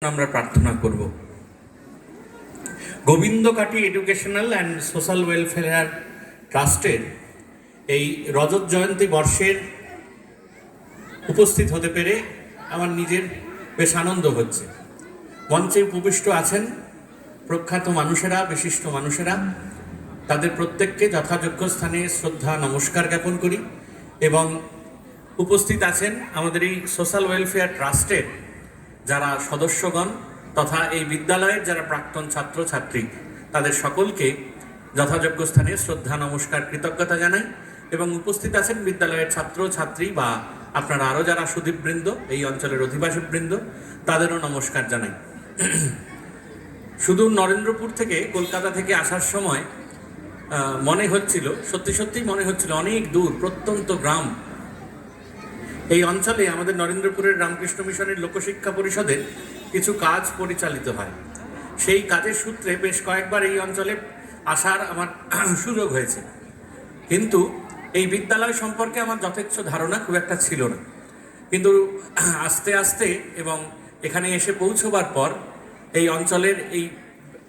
আমরা প্রার্থনা করব। Gobindakati educational and social welfare ট্রাস্টের এই রজত জয়ন্তী বর্ষের উপস্থিত হতে পেরে আমার নিজের বেশ আনন্দ হচ্ছে। মঞ্চে উপবিষ্ট আছেন প্রখ্যাত মানুষেরা, বিশিষ্ট মানুষেরা, তাদের প্রত্যেককে যথাযোগ্য স্থানে শ্রদ্ধা নমস্কার জ্ঞাপন করি। এবং উপস্থিত আছেন আমাদের এই সোশ্যাল ওয়েলফেয়ার ট্রাস্টের যারা সদস্যগণ তথা এই বিদ্যালয়ের যারা প্রাক্তন ছাত্র ছাত্রী, তাদের সকলকে যথাযোগ্য স্থানে শ্রদ্ধা নমস্কার কৃতজ্ঞতা জানাই। এবং উপস্থিত আছেন বিদ্যালয়ের ছাত্র ছাত্রী বা আপনারা আরও যারা সুদীপবৃন্দ, এই অঞ্চলের অধিবাসীবৃন্দ, তাদেরও নমস্কার জানাই। শুধু নরেন্দ্রপুর থেকে, কলকাতা থেকে আসার সময় মনে হচ্ছিল, সত্যি মনে হচ্ছিল অনেক দূর, প্রত্যন্ত গ্রাম। এই অঞ্চলে আমাদের নরেন্দ্রপুরের রামকৃষ্ণ মিশনের লোকশিক্ষা পরিষদের কিছু কাজ পরিচালিত হয়। সেই কাজের সূত্রে বেশ কয়েকবার এই অঞ্চলে আসার আমার সুযোগ হয়েছে, কিন্তু এই বিদ্যালয় সম্পর্কে আমার যথেষ্ট ধারণা খুব একটা ছিল না। কিন্তু আস্তে আস্তে এবং এখানে এসে পৌঁছবার পর এই অঞ্চলের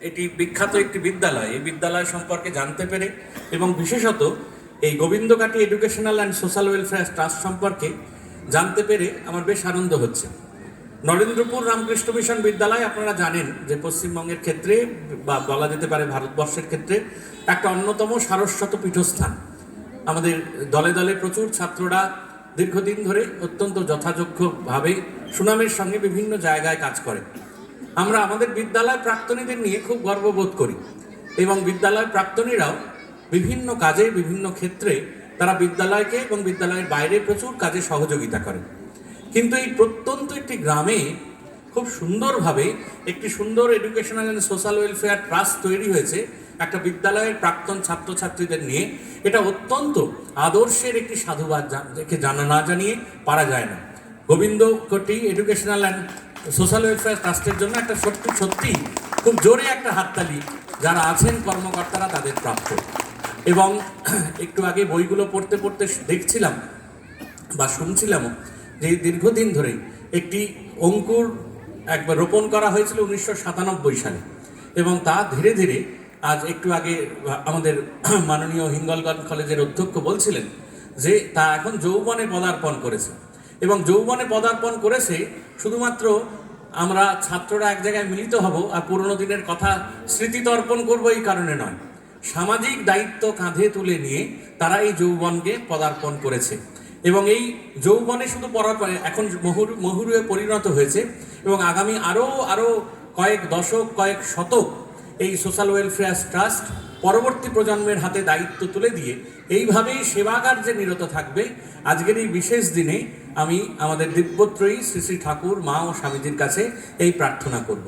এটি বিখ্যাত একটি বিদ্যালয়, এই বিদ্যালয় সম্পর্কে জানতে পেরে এবং বিশেষত এই Gobindakati educational and social welfare trust সম্পর্কে জানতে পেরে আমার বেশ আনন্দ হচ্ছে। নরেন্দ্রপুর রামকৃষ্ণ মিশন বিদ্যালয় আপনারা জানেন যে পশ্চিমবঙ্গের ক্ষেত্রে বা বলা যেতে পারে ভারতবর্ষের ক্ষেত্রে একটা অন্যতম সারস্বত পীঠস্থান। আমাদের দলে দলে প্রচুর ছাত্ররা দীর্ঘদিন ধরে অত্যন্ত যথাযোগ্যভাবে সুনামের সঙ্গে বিভিন্ন জায়গায় কাজ করে। আমরা আমাদের বিদ্যালয় প্রাক্তনীদের নিয়ে খুব গর্ববোধ করি এবং বিদ্যালয় প্রাক্তনীরাও বিভিন্ন কাজে, বিভিন্ন ক্ষেত্রে তারা বিদ্যালয়কে এবং বিদ্যালয়ের বাইরে প্রচুর কাজে সহযোগিতা করে। কিন্তু এই প্রত্যন্ত একটি গ্রামে খুব সুন্দরভাবে একটি সুন্দর educational and social welfare trust তৈরি হয়েছে একটা বিদ্যালয়ের প্রাক্তন ছাত্রছাত্রীদের নিয়ে। এটা অত্যন্ত আদর্শের একটি সাধুবাদ না জানিয়ে পারা যায় না। Gobindakati educational and social welfare ট্রাস্টের জন্য একটা সত্যি খুব জোরে একটা হাততালি যারা আছেন কর্মকর্তারা তাদের প্রাপ্য। এবং একটু আগে বইগুলো পড়তে পড়তে দেখছিলাম বা শুনছিলামও যে দীর্ঘদিন ধরে একটি অঙ্কুর একবার রোপণ করা হয়েছিল 1997 সালে, এবং তা ধীরে ধীরে আজ একটু আগে আমাদের মাননীয় হিঙ্গলগঞ্জ কলেজের অধ্যক্ষ বলছিলেন যে তা এখন যৌবনে পদার্পণ করেছে। এবং যৌবনে পদার্পণ করেছে শুধুমাত্র আমরা ছাত্ররা এক জায়গায় মিলিত হব আর পুরনো দিনের কথা স্মৃতিতর্পণ করবো এই কারণে নয়, সামাজিক দায়িত্ব কাঁধে তুলে নিয়ে তারা এই যৌবনকে পদার্পণ করেছে। এবং এই যৌবনে শুধু পদার্পণে এখন মহুরুয়ে পরিণত হয়েছে এবং আগামী আরও কয়েক দশক, কয়েক শতক এই সোশ্যাল ওয়েলফেয়ার ট্রাস্ট পরবর্তী প্রজন্মের হাতে দায়িত্ব তুলে দিয়ে এইভাবেই সেবা কার্যে নিরত থাকবে। আজকের এই বিশেষ দিনে আমি আমাদের দিব্যত্রয়ী শ্রী শ্রী ঠাকুর, মা ও স্বামীজির কাছে এই প্রার্থনা করব।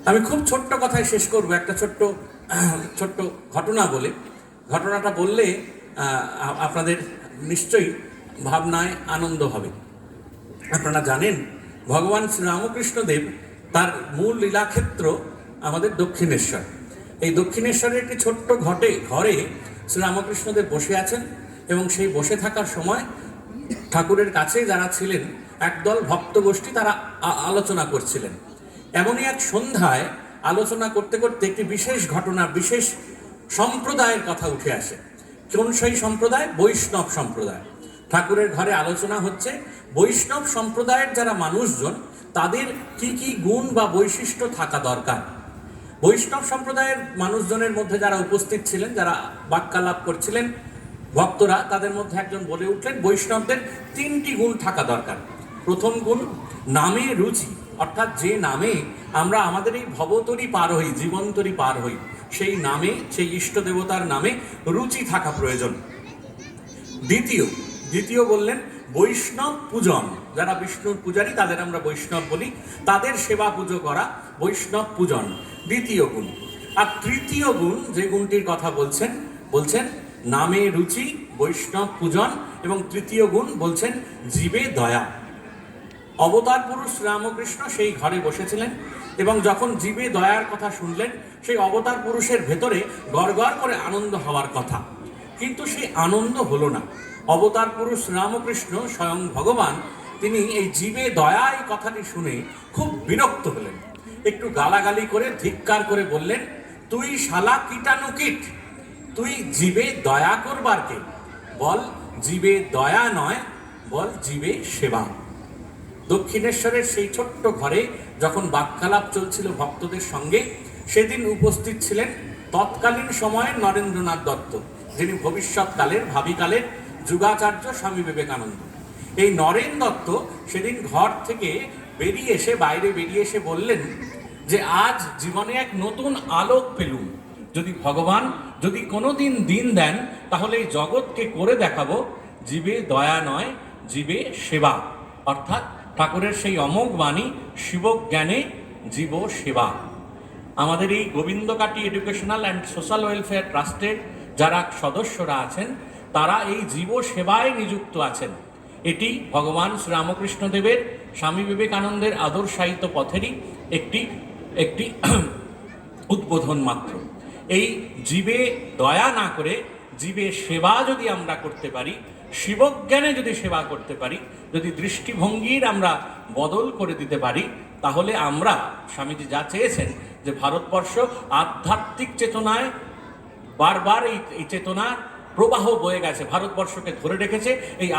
আমি খুব ছোট্ট কথায় শেষ করব, একটা ছোট্ট ঘটনা বলে। ঘটনাটা বললে আপনাদের নিশ্চয়ই ভাবনায় আনন্দ হবে। আপনারা জানেন ভগবান শ্রীরামকৃষ্ণদেব তার মূল লীলাক্ষেত্র আমাদের দক্ষিণেশ্বর। এই দক্ষিণেশ্বরের একটি ছোট্ট ঘরে শ্রীরামকৃষ্ণদেব বসে আছেন এবং সেই বসে থাকার সময় ঠাকুরের কাছে যারা ছিলেন একদল ভক্ত গোষ্ঠী তারা আলোচনা করছিলেন। এমনই এক সন্ধ্যায় আলোচনা করতে করতে একটি বিশেষ ঘটনা, বিশেষ সম্প্রদায়ের কথা উঠে আসে। কোন সেই সম্প্রদায়? বৈষ্ণব সম্প্রদায়। ঠাকুরের ঘরে আলোচনা হচ্ছে বৈষ্ণব সম্প্রদায়ের যারা মানুষজন তাদের কি কি গুণ বা বৈশিষ্ট্য থাকা দরকার। বৈষ্ণব সম্প্রদায়ের মানুষজনের মধ্যে যারা উপস্থিত ছিলেন, যারা বাক্যালাপ করছিলেন ভক্তরা, তাদের মধ্যে একজন বলে উঠলেন বৈষ্ণবদের 3টি গুণ থাকা দরকার। প্রথম গুণ নামে রুচি, অর্থাৎ যে নামে আমরা আমাদের এই ভবতরী পার হই, জীবনতরী পার হই, সেই নামে, সেই ইষ্ট দেবতার নামে রুচি থাকা প্রয়োজন। দ্বিতীয় বললেন বৈষ্ণব পূজন, যারা বিষ্ণুর পূজারী তাদের আমরা বৈষ্ণব বলি, তাদের সেবা পুজো করা বৈষ্ণব পূজন, দ্বিতীয় গুণ। আর তৃতীয় গুণ যে গুণটির কথা বলছেন নামে রুচি, বৈষ্ণব পূজন, এবং তৃতীয় গুণ বলছেন জীবে দয়া। অবতার পুরুষ রামকৃষ্ণ সেই ঘরে বসেছিলেন এবং যখন জীবে দয়ার কথা শুনলেন, সেই অবতার পুরুষের ভেতরে গড় করে আনন্দ হওয়ার কথা, কিন্তু সেই আনন্দ হলো না। অবতার পুরুষ রামকৃষ্ণ স্বয়ং ভগবান তিনি এই জীবে দয়া এই কথাটি শুনে খুব বিরক্ত হলেন, একটু গালাগালি করে ধিক্কার করে বললেন, তুই শালা কীটাণু কীট, তুই জীবে দয়া করবার কে? বল জীবে দয়া নয়, বল জীবে সেবা। দক্ষিণেশ্বরের সেই ছোট্ট ঘরে যখন বাক্যালাপ চলছিল ভক্তদের সঙ্গে, সেদিন উপস্থিত ছিলেন তৎকালীন সময়ের নরেন্দ্রনাথ দত্ত, যিনি ভবিষ্যৎকালের ভাবিকালের যুগাচার্য স্বামী বিবেকানন্দ। এই নরেন দত্ত সেদিন ঘর থেকে বাইরে বেরিয়ে এসে বললেন যে আজ জীবনে এক নতুন আলোক পেলুম, যদি ভগবান যদি কোনোদিন দিন দেন তাহলে এই জগৎকে করে দেখাবো জীবে দয়া নয়, জীবে সেবা। অর্থাৎ ঠাকুরের সেই অমোঘ বাণী, শিবজ্ঞানে জীব সেবা। আমাদের এই Gobindakati educational and social welfare ট্রাস্টের যারা সদস্যরা আছেন তারা এই জীব সেবায় নিযুক্ত আছেন। এটি ভগবান শ্রীরামকৃষ্ণদেবের, স্বামী বিবেকানন্দের আদর্শায়িত পথেরই একটি উদ্বোধন মাত্র। এই জীবে দয়া না করে জীবে সেবা যদি আমরা করতে পারি, শিবজ্ঞানে যদি সেবা করতে পারি, যদি দৃষ্টিভঙ্গির আমরা বদল করে দিতে পারি, তাহলে আমরা, স্বামীজি যা চেয়েছেন যে ভারতবর্ষ আধ্যাত্মিক চেতনায় বারবার এই চেতনার প্রবাহ বয়ে গেছে, ভারতবর্ষকে ধরে রেখেছে এই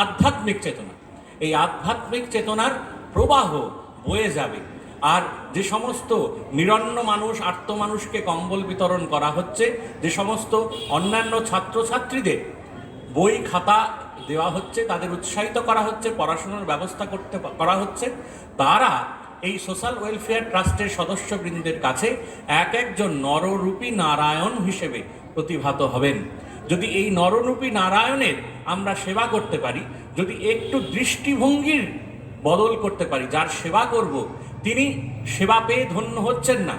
আধ্যাত্মিক চেতনা। এই আধ্যাত্মিক চেতনার প্রবাহ বয়ে যাবে। আর যে সমস্ত নিরন্ন মানুষ, আর্ত মানুষকে কম্বল বিতরণ করা হচ্ছে, যে সমস্ত অন্যান্য ছাত্রছাত্রীদের বই খাতা দেওয়া হচ্ছে, তাদের উৎসাহিত করা হচ্ছে, পড়াশোনার ব্যবস্থা করা হচ্ছে, তারা এই সোশ্যাল ওয়েলফেয়ার ট্রাস্টের সদস্যবৃন্দের কাছে একজন নররূপী নারায়ণ হিসেবে প্রতিভাত হবেন। যদি এই নররূপী নারায়ণের আমরা সেবা করতে পারি, যদি একটু দৃষ্টিভঙ্গির বদল করতে পারি, যার সেবা করব তিনি সেবা পেয়ে ধন্য হচ্ছেন না,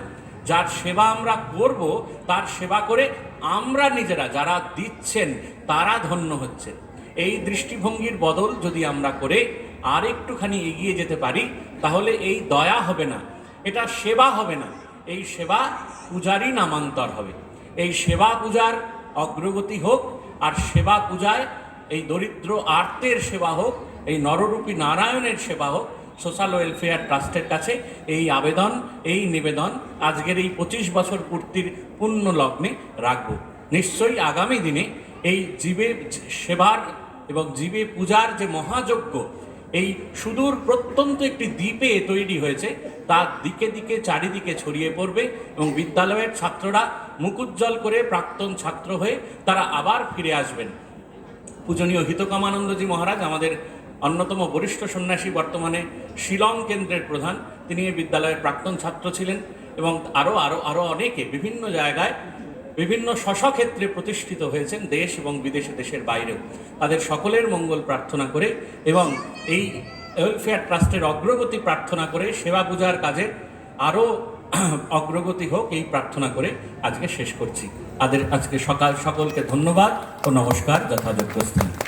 যার সেবা আমরা করব তার সেবা করে আমরা নিজেরা, যারা দিচ্ছেন তারা ধন্য হচ্ছেন। এই দৃষ্টিভঙ্গির বদল যদি আমরা করে আর একটুখানি এগিয়ে যেতে পারি, তাহলে এই দয়া হবে না, এটা সেবা হবে না, এই সেবা পূজারই নামান্তর হবে। এই সেবা পূজার অগ্রগতি হোক, আর সেবা পূজায় এই দরিদ্র আর্তের সেবা হোক, এই নররূপী নারায়ণের সেবা হোক। সোশ্যাল ওয়েলফেয়ার ট্রাস্টের কাছে এই আবেদন, এই নিবেদন আজকের এই 25 বছর পূর্তির পুণ্য লগ্নে রাখব। নিশ্চয়ই আগামী দিনে এই জীবে সেবার এবং জীবে পূজার যে মহাযজ্ঞ এই সুদূর প্রত্যন্ত একটি দ্বীপে তৈরি হয়েছে, তার দিকে দিকে চারিদিকে ছড়িয়ে পড়বে এবং বিদ্যালয়ের ছাত্ররা মুখোজ্জ্বল করে প্রাক্তন ছাত্র হয়ে তারা আবার ফিরে আসবেন। পূজনীয় হিতকামানন্দজি মহারাজ আমাদের অন্যতম বরিষ্ঠ সন্ন্যাসী, বর্তমানে শিলং কেন্দ্রের প্রধান, তিনি এই বিদ্যালয়ের প্রাক্তন ছাত্র ছিলেন এবং আরও অনেকে বিভিন্ন জায়গায় বিভিন্ন স্বক্ষেত্রে প্রতিষ্ঠিত হয়েছেন, দেশ এবং বিদেশে, দেশের বাইরেও। তাদের সকলের মঙ্গল প্রার্থনা করে এবং এই ওয়েলফেয়ার ট্রাস্টের অগ্রগতি প্রার্থনা করে, সেবা পূজার কাজে আরও অগ্রগতি হোক এই প্রার্থনা করে আজকে শেষ করছি। আজকে সকলকে ধন্যবাদ ও নমস্কার যথাযোগ্য স্থানে।